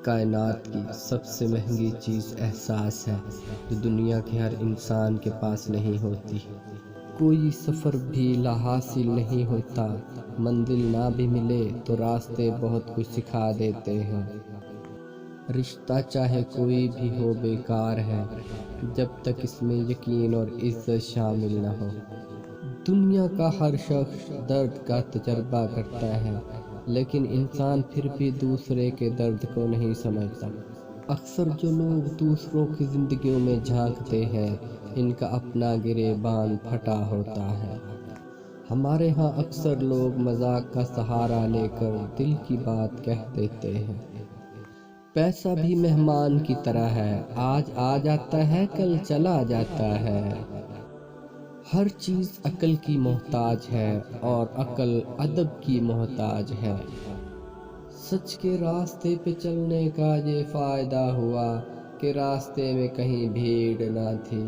کائنات کی سب سے مہنگی چیز احساس ہے جو دنیا کے ہر انسان کے پاس نہیں ہوتی۔ کوئی سفر بھی لا حاصل نہیں ہوتا، منزل نہ بھی ملے تو راستے بہت کچھ سکھا دیتے ہیں۔ رشتہ چاہے کوئی بھی ہو بیکار ہے جب تک اس میں یقین اور عزت شامل نہ ہو۔ دنیا کا ہر شخص درد کا تجربہ کرتا ہے، لیکن انسان پھر بھی دوسرے کے درد کو نہیں سمجھتا۔ اکثر جو لوگ دوسروں کی زندگیوں میں جھانکتے ہیں، ان کا اپنا گریبان پھٹا ہوتا ہے۔ ہمارے ہاں اکثر لوگ مذاق کا سہارا لے کر دل کی بات کہہ دیتے ہیں۔ پیسہ بھی مہمان کی طرح ہے، آج آ جاتا ہے کل چلا جاتا ہے۔ ہر چیز عقل کی محتاج ہے اور عقل ادب کی محتاج ہے۔ سچ کے راستے پہ چلنے کا یہ فائدہ ہوا کہ راستے میں کہیں بھیڑ نہ تھی۔